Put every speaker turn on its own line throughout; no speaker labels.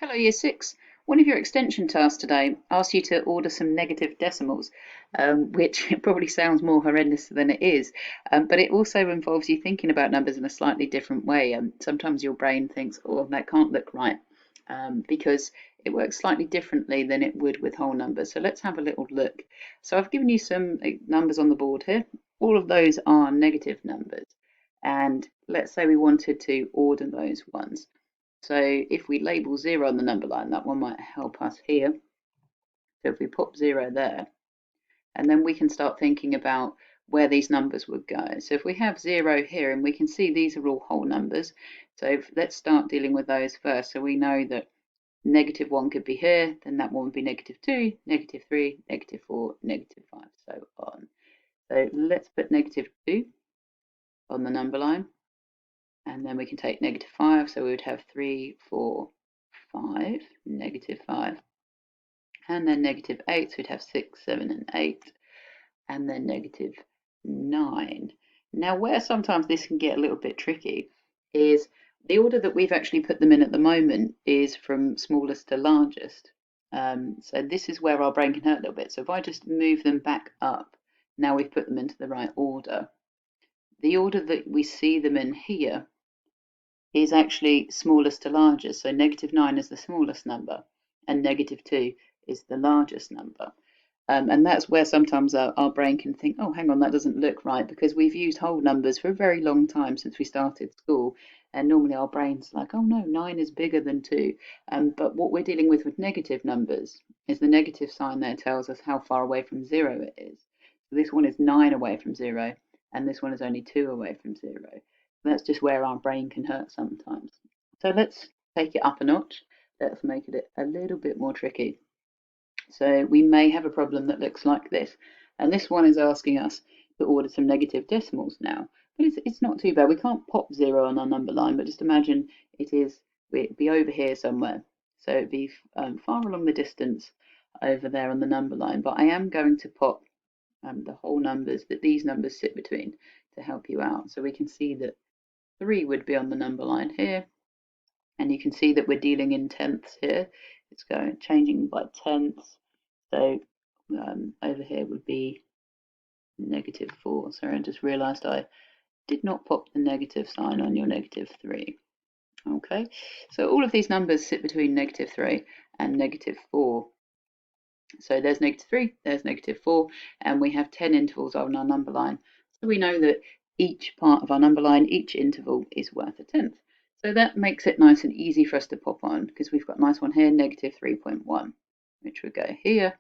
Hello, Year 6. One of your extension tasks today asks you to order some negative decimals, which probably sounds more horrendous than it is, but it also involves you thinking about numbers in a slightly different way. Sometimes your brain thinks, oh, that can't look right, because it works slightly differently than it would with whole numbers. So let's have a little look. So I've given you some numbers on the board here. All of those are negative numbers. And let's say we wanted to order those ones. So if we label 0 on the number line, that one might help us here. So if we pop 0 there, and then we can start thinking about where these numbers would go. So if we have 0 here, and we can see these are all whole numbers, so let's start dealing with those first. So we know that -1 could be here, then that one would be -2, -3, -4, -5, so on. So let's put -2 on the number line, and then we can take -5, so we would have 3, 4, 5, -5, and then -8, so we'd have 6, 7, and 8, and then -9. Now, where sometimes this can get a little bit tricky is the order that we've actually put them in at the moment is from smallest to largest. So this is where our brain can hurt a little bit. So if I just move them back up, now we've put them into the right order. The order that we see them in here is actually smallest to largest. So -9 is the smallest number, and -2 is the largest number. And that's where sometimes our brain can think, oh, hang on, that doesn't look right, because we've used whole numbers for a very long time since we started school. And normally our brain's like, oh no, 9 is bigger than 2. But what we're dealing with negative numbers is the negative sign there tells us how far away from 0 it is. So this one is 9 away from 0, and this one is only 2 away from 0. That's just where our brain can hurt sometimes. So let's take it up a notch. Let's make it a little bit more tricky. So we may have a problem that looks like this. And this one is asking us to order some negative decimals now. But it's not too bad. We can't pop 0 on our number line, but just imagine it'd be over here somewhere. So it'd be far along the distance over there on the number line. But I am going to pop the whole numbers that these numbers sit between to help you out. So we can see that 3 would be on the number line here, and you can see that we're dealing in tenths here. It's changing by tenths. So over here would be -4. Sorry, I just realised I did not pop the negative sign on your -3. Okay, so all of these numbers sit between -3 and -4. So there's -3, there's -4, and we have 10 intervals on our number line. So we know that each part of our number line, each interval is worth a tenth. So that makes it nice and easy for us to pop on, because we've got a nice one here, -3.1, which would go here,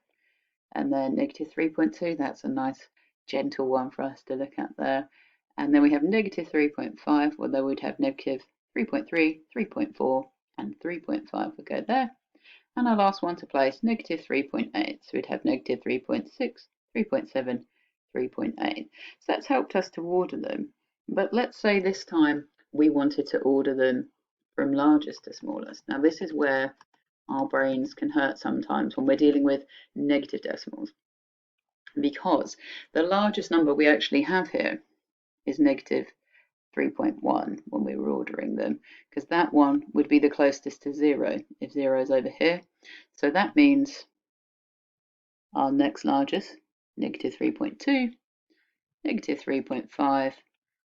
and then -3.2, that's a nice gentle one for us to look at there. And then we have -3.5, well, there we'd have -3.3, 3.4, and 3.5 would go there. And our last one to place, -3.8. So we'd have -3.6, 3.7, 3.8. So that's helped us to order them. But let's say this time we wanted to order them from largest to smallest. Now this is where our brains can hurt sometimes when we're dealing with negative decimals, because the largest number we actually have here is -3.1 when we were ordering them, because that one would be the closest to 0 if 0 is over here. So that means our next largest, -3.2, -3.5,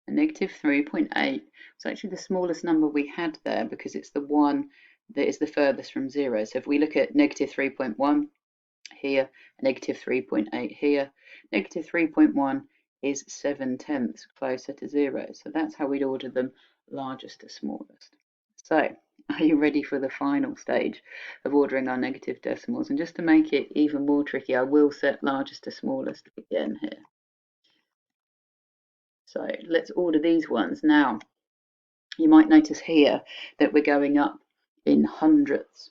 and -3.8 was actually the smallest number we had there, because it's the one that is the furthest from 0. So if we look at -3.1 here, -3.8 here, -3.1 is 7/10 closer to 0. So that's how we'd order them largest to smallest. So are you ready for the final stage of ordering our negative decimals? And just to make it even more tricky, I will set largest to smallest again here. So let's order these ones. Now, you might notice here that we're going up in hundredths.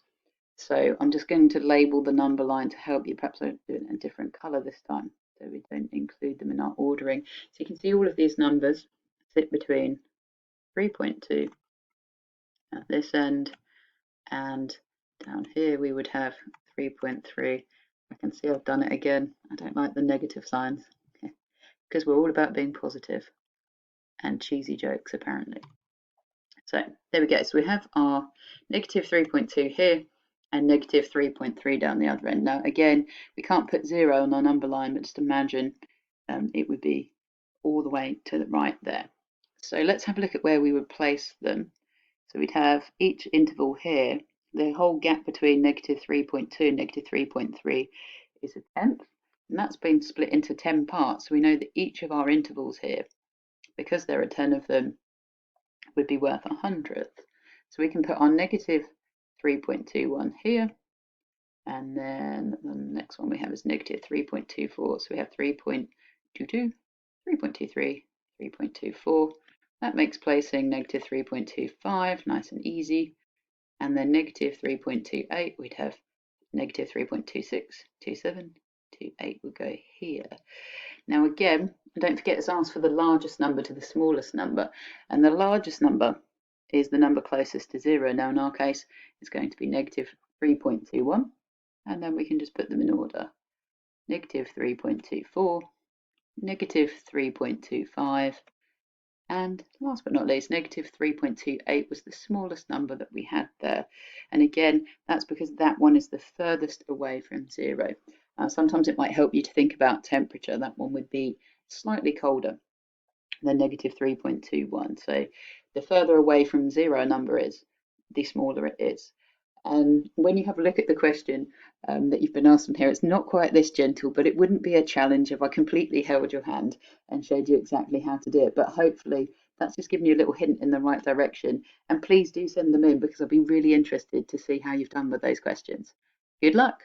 So I'm just going to label the number line to help you. Perhaps I'll do it in a different color this time, so we don't include them in our ordering. So you can see all of these numbers sit between 3.2 at this end, and down here we would have 3.3. I can see I've done it again. I don't like the negative signs, because we're all about being positive and cheesy jokes apparently. So there we go. So we have our negative 3.2 here and negative 3.3 down the other end. Now again, we can't put 0 on our number line, but just imagine it would be all the way to the right there. So let's have a look at where we would place them. So we'd have each interval here, the whole gap between negative 3.2 and negative 3.3 is a tenth, and that's been split into 10 parts. So we know that each of our intervals here, because there are 10 of them, would be worth a hundredth. So we can put our negative 3.21 here, and then the next one we have is negative 3.24. So we have 3.22, 3.23, 3.24. That makes placing negative 3.25 nice and easy. And then negative 3.28, we'd have negative 3.26, 27, 28 would go here. Now again, don't forget it's asked for the largest number to the smallest number, and the largest number is the number closest to 0. Now in our case, it's going to be negative 3.21, and then we can just put them in order. Negative 3.24, negative 3.25, and last but not least, negative 3.28 was the smallest number that we had there. And again, that's because that one is the furthest away from 0. Sometimes it might help you to think about temperature. That one would be slightly colder than negative 3.21. So the further away from 0 a number is, the smaller it is. And when you have a look at the question that you've been asked on here, it's not quite this gentle, but it wouldn't be a challenge if I completely held your hand and showed you exactly how to do it. But hopefully that's just given you a little hint in the right direction. And please do send them in because I'll be really interested to see how you've done with those questions. Good luck.